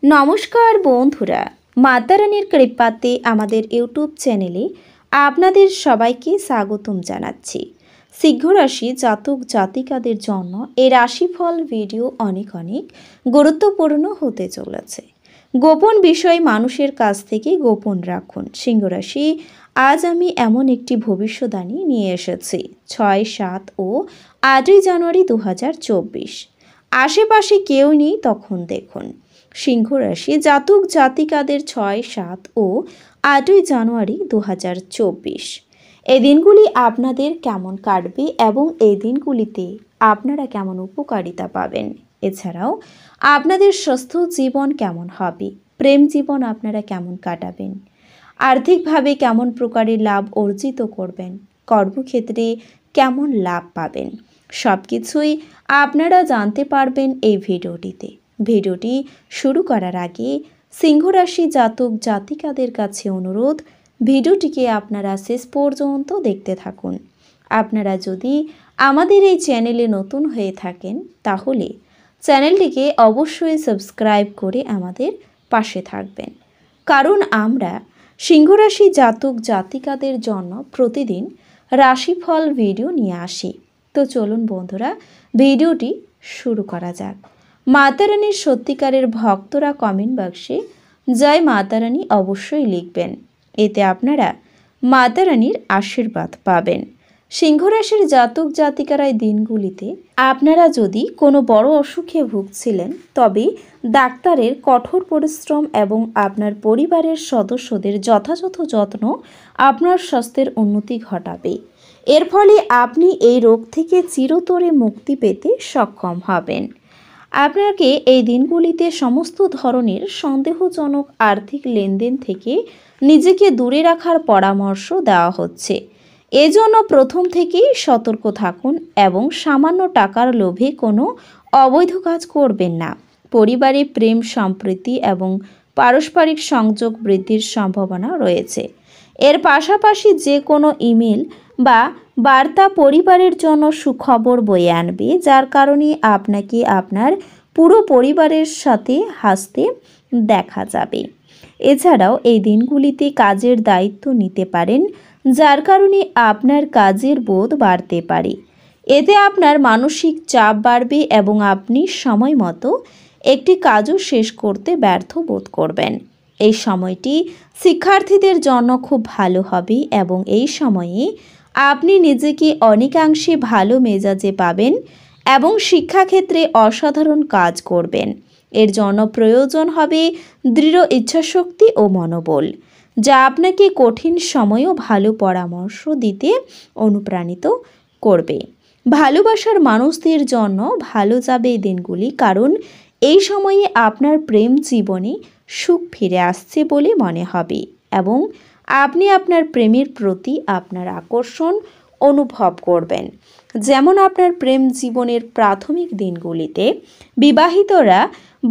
নমস্কার বন্ধুরা, মাতারানীর কৃপাতে আমাদের ইউটিউব চ্যানেলে আপনাদের সবাইকে স্বাগতম জানাচ্ছি। সিংহ রাশি জাতক জাতিকাদের জন্য এই রাশিফল ভিডিও অনেক গুরুত্বপূর্ণ হতে চলেছে। গোপন বিষয় মানুষের কাছ থেকে গোপন রাখুন। সিংহ রাশি, আজ আমি এমন একটি ভবিষ্যদ্বাণী নিয়ে এসেছি। 6, 7 ও 8 জানুয়ারি 2024। আশেপাশে কেউ নেই তখন দেখুন। সিংহ রাশি জাতক জাতিকাদের 6, 7 ও 8 জানুয়ারি 2024 এই দিনগুলি আপনাদের কেমন কাটবে এবং এই দিনগুলিতে আপনারা কেমন উপকারিতা পাবেন। এছাড়াও আপনাদের স্বাস্থ্য জীবন কেমন হবে, প্রেম জীবন আপনারা কেমন কাটাবেন, আর্থিকভাবে কেমন প্রকারের লাভ অর্জিত করবেন, কর্মক্ষেত্রে কেমন লাভ পাবেন, সব কিছুই আপনারা জানতে পারবেন এই ভিডিওটিতে। ভিডিওটি শুরু করার আগে সিংহ রাশি জাতক জাতিকাদের কাছে অনুরোধ, ভিডিওটিকে আপনারা শেষ পর্যন্ত দেখতে থাকুন। আপনারা যদি আমাদের এই চ্যানেলে নতুন হয়ে থাকেন তাহলে চ্যানেলটিকে অবশ্যই সাবস্ক্রাইব করে আমাদের পাশে থাকবেন, কারণ আমরা সিংহ রাশি জাতক জাতিকাদের জন্য প্রতিদিন রাশিফল ভিডিও নিয়ে আসি। তো চলুন বন্ধুরা, ভিডিওটি শুরু করা যাক। মাতারানীর সত্যিকারের ভক্তরা কমেন্ট বাক্সে জয় মাতারানী অবশ্যই লিখবেন, এতে আপনারা মাতারানীর আশীর্বাদ পাবেন। সিংহ রাশির জাতক জাতিকারা এই দিনগুলিতে আপনারা যদি কোনো বড় অসুখে ভুগছিলেন তবে ডাক্তারের কঠোর পরিশ্রম এবং আপনার পরিবারের সদস্যদের যথাযথ যত্ন আপনার স্বাস্থ্যের উন্নতি ঘটাবে। এর ফলে আপনি এই রোগ থেকে চিরতরে মুক্তি পেতে সক্ষম হবেন। আপনাকে এই দিনগুলিতে সমস্ত ধরনের সন্দেহজনক আর্থিক লেনদেন থেকে নিজেকে দূরে রাখার পরামর্শ দেওয়া হচ্ছে। এজন্য প্রথম থেকেই সতর্ক থাকুন এবং সামান্য টাকার লোভে কোনো অবৈধ কাজ করবেন না। পরিবারে প্রেম, সম্প্রীতি এবং পারস্পরিক সংযোগ বৃদ্ধির সম্ভাবনা রয়েছে। এর পাশাপাশি যে কোনো ইমেল বা বার্তা পরিবারের জন্য সুখবর বয়ে আনবে, যার কারণে আপনাকে আপনার পুরো পরিবারের সাথে হাসতে দেখা যাবে। এছাড়াও এই দিনগুলিতে কাজের দায়িত্ব নিতে পারেন, যার কারণে আপনার কাজের বোধ বাড়তে পারে। এতে আপনার মানসিক চাপ বাড়বে এবং আপনি সময় মতো একটি কাজও শেষ করতে ব্যর্থ বোধ করবেন। এই সময়টি শিক্ষার্থীদের জন্য খুব ভালো হবে এবং এই সময়ে আপনি নিজেকে অনেকাংশে ভালো মেজাজে পাবেন এবং শিক্ষাক্ষেত্রে অসাধারণ কাজ করবেন। এর জন্য প্রয়োজন হবে দৃঢ় ইচ্ছাশক্তি ও মনোবল, যা আপনাকে কঠিন সময়েও ভালো পরামর্শ দিতে অনুপ্রাণিত করবে। ভালোবাসার মানুষদের জন্য ভালো যাবে এই দিনগুলি, কারণ এই সময়ে আপনার প্রেম জীবনে সুখ ফিরে আসছে বলে মনে হবে এবং আপনি আপনার প্রেমের প্রতি আপনার আকর্ষণ অনুভব করবেন। যেমন আপনার প্রেম জীবনের প্রাথমিক দিনগুলিতে বিবাহিতরা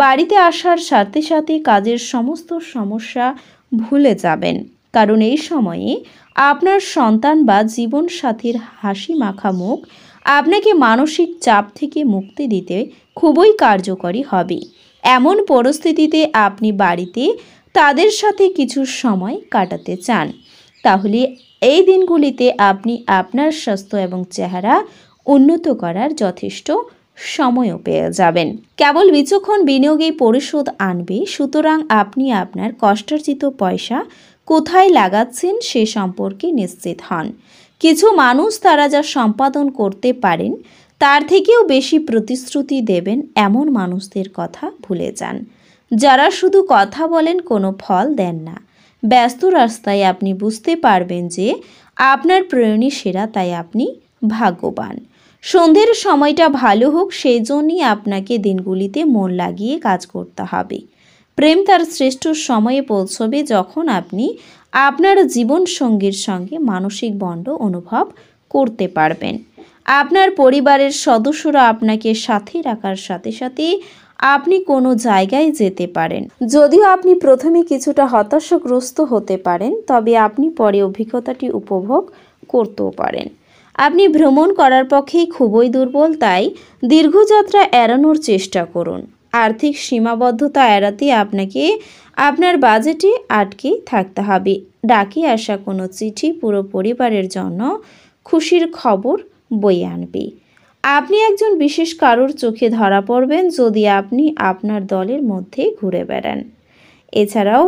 বাড়িতে আসার সাথে সাথে কাজের সমস্ত সমস্যা ভুলে যাবেন, কারণ এই সময়ে আপনার সন্তান বা জীবনসাথীর হাসি মাখা মুখ আপনাকে মানসিক চাপ থেকে মুক্তি দিতে খুবই কার্যকরী হবে। এমন পরিস্থিতিতে আপনি বাড়িতে তাদের সাথে কিছু সময় কাটাতে চান, তাহলে এই দিনগুলিতে আপনি আপনার স্বাস্থ্য এবং চেহারা উন্নত করার যথেষ্ট সময়ও পেয়ে যাবেন। কেবল বিচক্ষণ বিনিয়োগেই পরিশোধ আনবে, সুতরাং আপনি আপনার কষ্টার্জিত পয়সা কোথায় লাগাচ্ছেন সে সম্পর্কে নিশ্চিত হন। কিছু মানুষ তারা যা সম্পাদন করতে পারেন তার থেকেও বেশি প্রতিশ্রুতি দেবেন এমন মানুষদের কথা ভুলে যান, যারা শুধু কথা বলেন কোনো ফল দেন না। ব্যস্ত রাস্তায় আপনি বুঝতে পারবেন যে আপনার প্রয়োজনই সেরা, তাই আপনি ভাগ্যবান। সন্ধ্যের সময়টা ভালো হোক সেই জন্যই আপনাকে দিনগুলিতে মন লাগিয়ে কাজ করতে হবে। প্রেম তার শ্রেষ্ঠ সময়ে পৌঁছবে যখন আপনি আপনার জীবনসঙ্গীর সঙ্গে মানসিক বন্ধ অনুভব করতে পারবেন। আপনার পরিবারের সদস্যরা আপনাকে সাথে রাখার সাথে সাথে আপনি কোনো জায়গায় যেতে পারেন। যদিও আপনি প্রথমে কিছুটা হতাশাগ্রস্ত হতে পারেন, তবে আপনি পরে অভিজ্ঞতাটি উপভোগ করতেও পারেন। আপনি ভ্রমণ করার পক্ষে খুবই দুর্বল, তাই দীর্ঘযাত্রা এড়ানোর চেষ্টা করুন। আর্থিক সীমাবদ্ধতা এড়াতে আপনাকে আপনার বাজেটে আটকে থাকতে হবে। ডাকে আসা কোনো চিঠি পুরো পরিবারের জন্য খুশির খবর বয়ে আনবে। আপনি একজন বিশেষ কারোর চোখে ধরা পড়বেন যদি আপনি আপনার দলের মধ্যে ঘুরে বেড়ান। এছাড়াও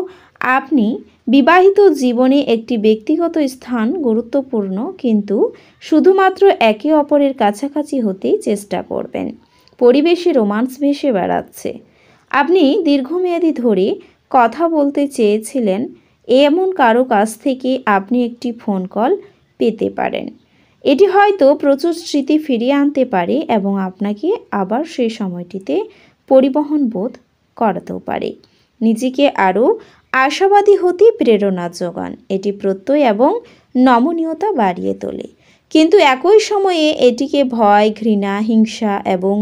আপনি বিবাহিত জীবনে একটি ব্যক্তিগত স্থান গুরুত্বপূর্ণ, কিন্তু শুধুমাত্র একে অপরের কাছাকাছি হতেই চেষ্টা করবেন। পরিবেশে রোমান্স ভেসে বেড়াচ্ছে। আপনি দীর্ঘমেয়াদী ধরে কথা বলতে চেয়েছিলেন এমন কারো কাছ থেকে আপনি একটি ফোন কল পেতে পারেন। এটি হয়তো প্রচুর স্মৃতি ফিরিয়ে আনতে পারে এবং আপনাকে আবার সেই সময়টিতে পরিবহন বোধ করাতেও পারে। নিজেকে আরও আশাবাদী হতে প্রেরণা যোগান। এটি প্রত্যয় এবং নমনীয়তা বাড়িয়ে তোলে, কিন্তু একই সময়ে এটিকে ভয়, ঘৃণা, হিংসা এবং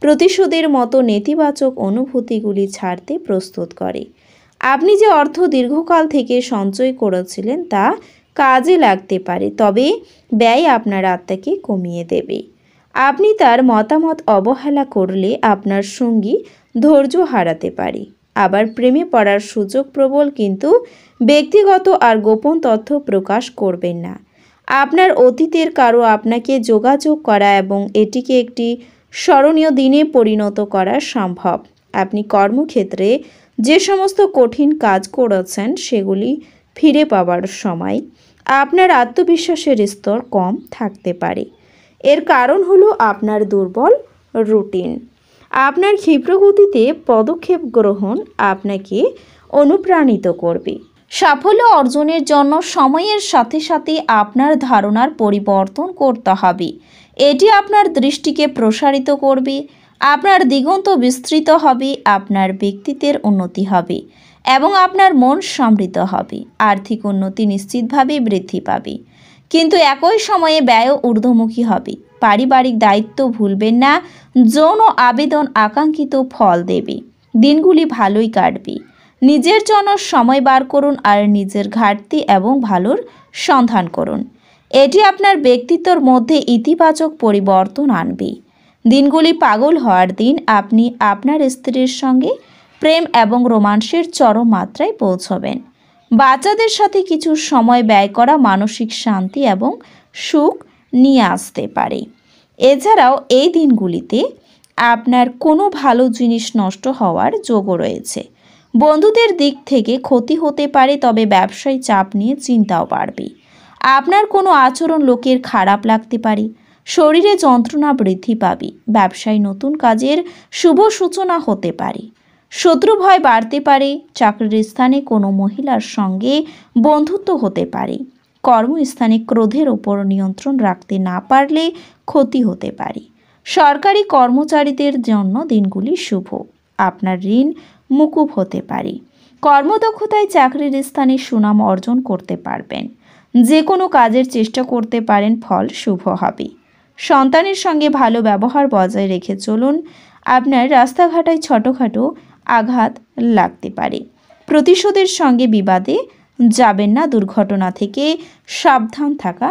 প্রতিশোধের মতো নেতিবাচক অনুভূতিগুলি ছাড়তে প্রস্তুত করে। আপনি যে অর্থ দীর্ঘকাল থেকে সঞ্চয় করেছিলেন তা কাজে লাগতে পারে, তবে ব্যয় আপনার আত্মাকে কমিয়ে দেবে। আপনি তার মতামত অবহেলা করলে আপনার সঙ্গী ধৈর্য হারাতে পারে। আবার প্রেমে পড়ার সুযোগ প্রবল, কিন্তু ব্যক্তিগত আর গোপন তথ্য প্রকাশ করবেন না। আপনার অতীতের কারো আপনাকে যোগাযোগ করা এবং এটিকে একটি স্মরণীয় দিনে পরিণত করা সম্ভব। আপনি কর্মক্ষেত্রে যে সমস্ত কঠিন কাজ করেছেন সেগুলি ফিরে পাওয়ার সময় আপনার আত্মবিশ্বাসের স্তর কম থাকতে পারে। এর কারণ হলো আপনার দুর্বল রুটিন। আপনার ক্ষিপ্রগতিতে পদক্ষেপ গ্রহণ আপনাকে অনুপ্রাণিত করবে। সাফল্য অর্জনের জন্য সময়ের সাথে সাথে আপনার ধারণার পরিবর্তন করতে হবে। এটি আপনার দৃষ্টিকে প্রসারিত করবে, আপনার দিগন্ত বিস্তৃত হবে, আপনার ব্যক্তিত্বের উন্নতি হবে এবং আপনার মন সমৃদ্ধ হবে। আর্থিক উন্নতি নিশ্চিতভাবে বৃদ্ধি পাবে, কিন্তু একই সময়ে ব্যয়ও ঊর্ধ্বমুখী হবে। পারিবারিক দায়িত্ব ভুলবেন না। যৌন আবেদন আকাঙ্ক্ষিত ফল দেবে। দিনগুলি ভালোই কাটবে। নিজের জন্য সময় বার করুন আর নিজের ঘাটতি এবং ভালোর সন্ধান করুন। এটি আপনার ব্যক্তিত্বের মধ্যে ইতিবাচক পরিবর্তন আনবে। দিনগুলি পাগল হওয়ার দিন। আপনি আপনার স্ত্রীর সঙ্গে প্রেম এবং রোমান্সের চরম মাত্রায় পৌঁছবেন। বাচ্চাদের সাথে কিছু সময় ব্যয় করা মানসিক শান্তি এবং সুখ নিয়ে আসতে পারে। এছাড়াও এই দিনগুলিতে আপনার কোনো ভালো জিনিস নষ্ট হওয়ার যোগও রয়েছে। বন্ধুদের দিক থেকে ক্ষতি হতে পারে, তবে ব্যবসায়ী চাপ নিয়ে চিন্তাও বাড়বে। আপনার কোনো আচরণ লোকের খারাপ লাগতে পারে। শরীরে যন্ত্রণা বৃদ্ধি পাবে। ব্যবসায় নতুন কাজের শুভ সূচনা হতে পারে। শত্রু ভয় বাড়তে পারে। চাকরির স্থানে কোনো মহিলার সঙ্গে বন্ধুত্ব হতে পারে। কর্মস্থানে ক্রোধের ওপর নিয়ন্ত্রণ রাখতে না পারলে ক্ষতি হতে পারে। সরকারি কর্মচারীদের জন্য দিনগুলি শুভ। আপনার ঋণ মুকুব হতে পারে। কর্মদক্ষতায় চাকরির স্থানে সুনাম অর্জন করতে পারবেন। যে কোনো কাজের চেষ্টা করতে পারেন, ফল শুভ হবে। সন্তানের সঙ্গে ভালো ব্যবহার বজায় রেখে চলুন। আপনার রাস্তাঘাটায় ছোটোখাটো আঘাত লাগতে পারে। প্রতিশোধের সঙ্গে বিবাদে যাবেন না। দুর্ঘটনা থেকে সাবধান থাকা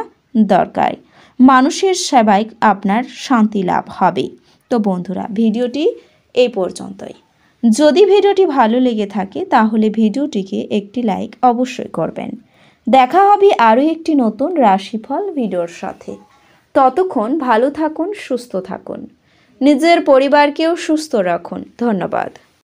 দরকার। মানুষের সেবায় আপনার শান্তি লাভ হবে। তো বন্ধুরা, ভিডিওটি এই পর্যন্তই। যদি ভিডিওটি ভালো লেগে থাকে তাহলে ভিডিওটিকে একটি লাইক অবশ্যই করবেন। দেখা হবে আরও একটি নতুন রাশিফল ভিডিওর সাথে। ততক্ষণ ভালো থাকুন, সুস্থ থাকুন, নিজের পরিবারকেও সুস্থ রাখুন। ধন্যবাদ।